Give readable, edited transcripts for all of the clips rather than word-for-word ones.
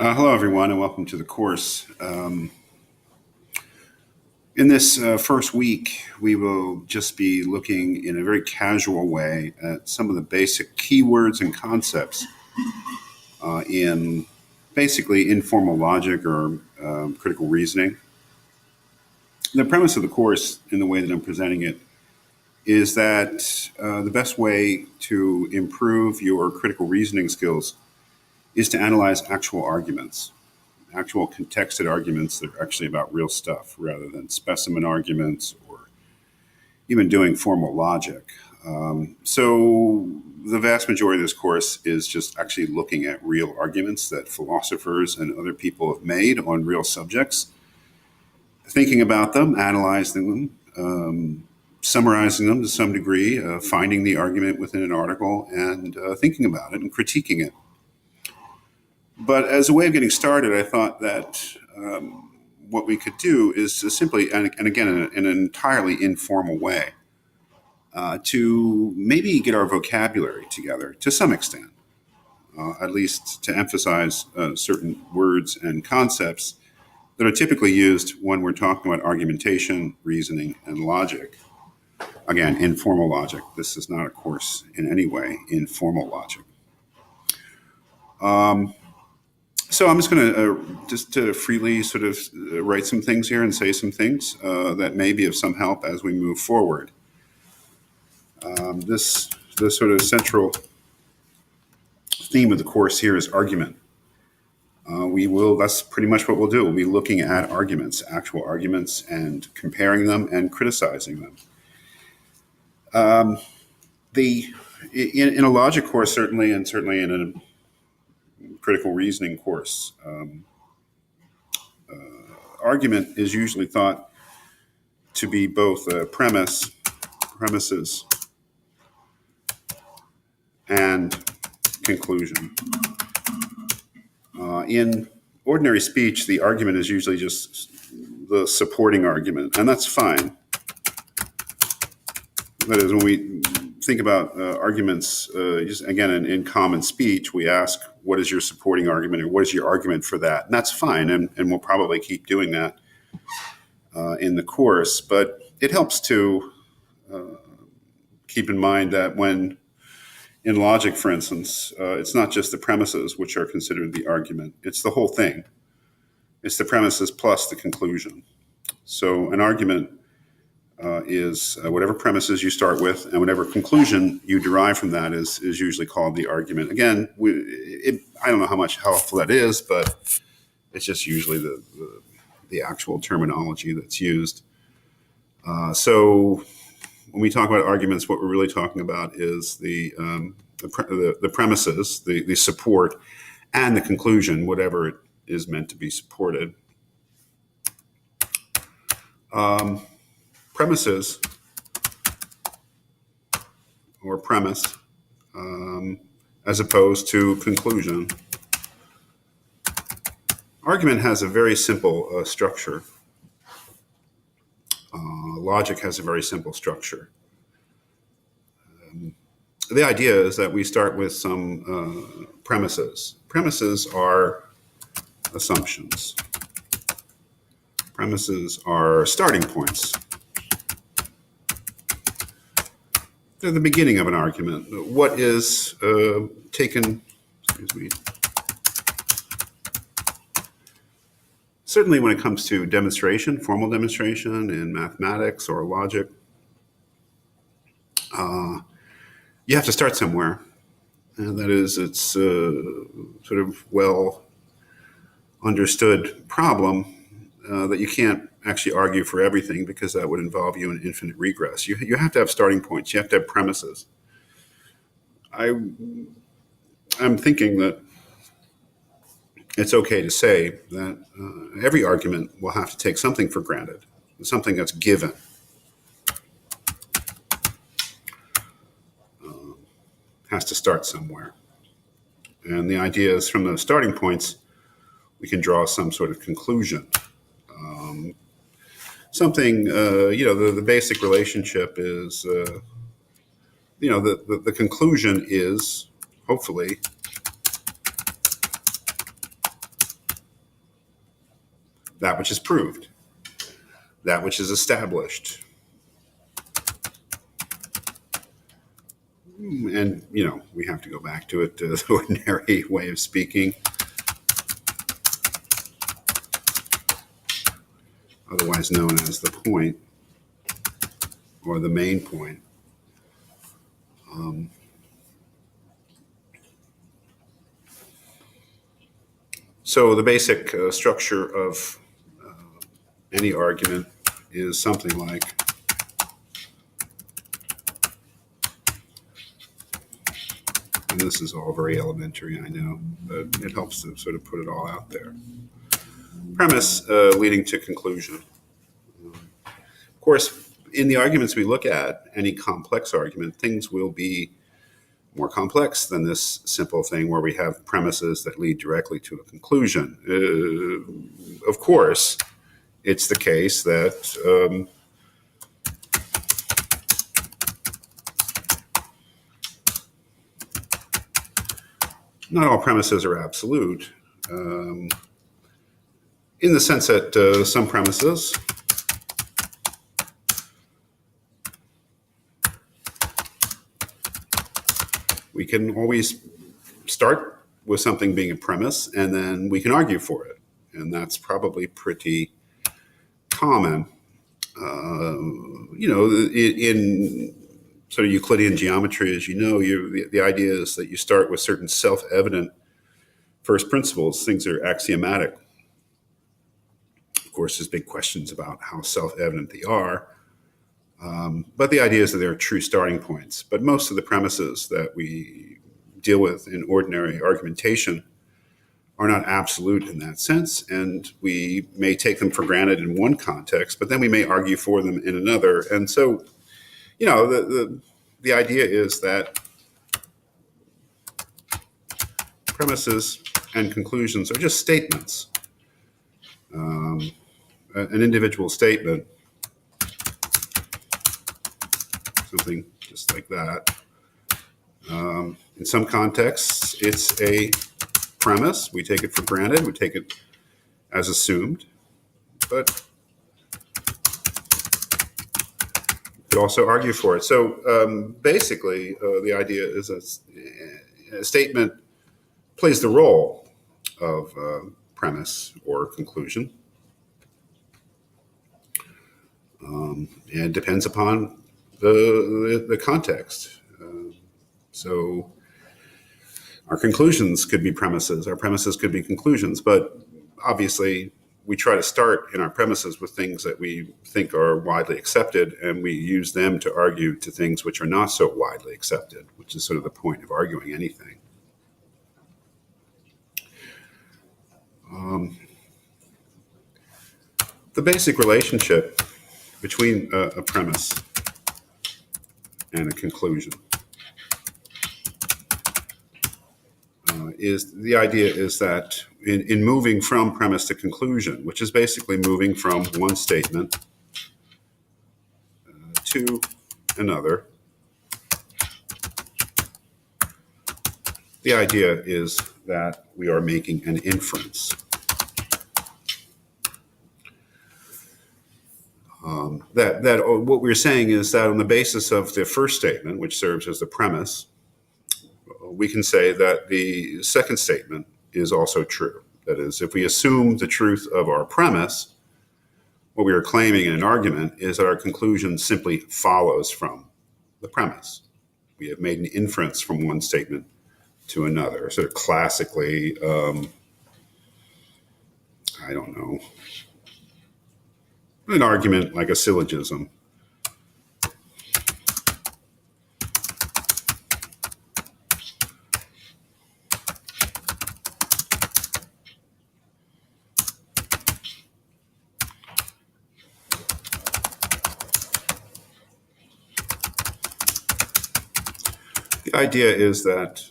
Hello, everyone, and welcome to the course. In this first week, we will just be looking in a very casual way at some of the basic keywords and concepts in basically informal logic or critical reasoning. The premise of the course, in the way that I'm presenting it, is that the best way to improve your critical reasoning skills is to analyze actual arguments, actual contexted arguments that are actually about real stuff rather than specimen arguments or even doing formal logic. So the vast majority of this course is just actually looking at real arguments that philosophers and other people have made on real subjects, thinking about them, analyzing them, summarizing them to some degree, finding the argument within an article and thinking about it and critiquing it. But as a way of getting started, I thought that what we could do is to simply, and again, in an entirely informal way, to maybe get our vocabulary together to some extent, at least to emphasize certain words and concepts that are typically used when we're talking about argumentation, reasoning, and logic. Again, informal logic. This is not a course in any way in formal logic. So I'm just going to freely sort of write some things here and say some things that may be of some help as we move forward. The sort of central theme of the course here is argument. That's pretty much what we'll do. We'll be looking at arguments, actual arguments, and comparing them and criticizing them. In a logic course, certainly, and certainly in a critical reasoning course, argument is usually thought to be both a premises, and conclusion. In ordinary speech, the argument is usually just the supporting argument, and that's fine. That is, when we think about arguments, just again, in common speech, we ask, what is your supporting argument, or what is your argument for that? And that's fine, and we'll probably keep doing that in the course. But it helps to keep in mind that when, in logic, for instance, it's not just the premises which are considered the argument, it's the whole thing. It's the premises plus the conclusion. So an argument is whatever premises you start with and whatever conclusion you derive from that is usually called the argument. Again, I don't know how much helpful that is, but it's just usually the actual terminology that's used. So when we talk about arguments, what we're really talking about is the premises, the support, and the conclusion, whatever it is meant to be supported. Premises, or premise, as opposed to conclusion. Argument has a very simple structure. Logic has a very simple structure. The idea is that we start with some premises. Premises are assumptions. Premises are starting points. They're the beginning of an argument. What is taken, certainly when it comes to demonstration, formal demonstration in mathematics or logic, you have to start somewhere. And that is, it's sort of well understood problem that you can't actually argue for everything because that would involve you in infinite regress. You have to have starting points. You have to have premises. I'm thinking that it's okay to say that every argument will have to take something for granted, something that's given. Has to start somewhere. And the idea is from those starting points, we can draw some sort of conclusion. Something, the basic relationship is, the conclusion is, hopefully, that which is proved, that which is established. And, we have to go back to it, the ordinary way of speaking, otherwise known as the point or the main point. So the basic structure of any argument is something like, and this is all very elementary, I know, but it helps to sort of put it all out there. Premise leading to conclusion. Of course, in the arguments we look at, any complex argument, things will be more complex than this simple thing where we have premises that lead directly to a conclusion. Of course, it's the case that not all premises are absolute, in the sense that some premises we can always start with something being a premise, and then we can argue for it. And that's probably pretty common. In sort of Euclidean geometry, as you know, the idea is that you start with certain self-evident first principles. Things are axiomatic. Of course, there's big questions about how self-evident they are. But the idea is that there are true starting points. But most of the premises that we deal with in ordinary argumentation are not absolute in that sense, and we may take them for granted in one context, but then we may argue for them in another. And so, the idea is that premises and conclusions are just statements. An individual statement, something just like that. In some contexts, it's a premise. We take it for granted. We take it as assumed. But we could also argue for it. So basically, the idea is a statement plays the role of premise or conclusion. And it depends upon the context. So our conclusions could be premises, our premises could be conclusions, but obviously we try to start in our premises with things that we think are widely accepted, and we use them to argue to things which are not so widely accepted, which is sort of the point of arguing anything. The basic relationship between a premise and a conclusion is the idea is that in moving from premise to conclusion, which is basically moving from one statement to another, the idea is that we are making an inference. That what we're saying is that on the basis of the first statement, which serves as the premise, we can say that the second statement is also true. That is, if we assume the truth of our premise, what we are claiming in an argument is that our conclusion simply follows from the premise. We have made an inference from one statement to another. Sort of classically, I don't know, an argument like a syllogism. The idea is that,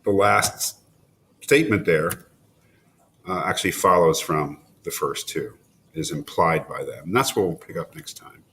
the last statement there actually follows from the first two, is implied by them. And that's what we'll pick up next time.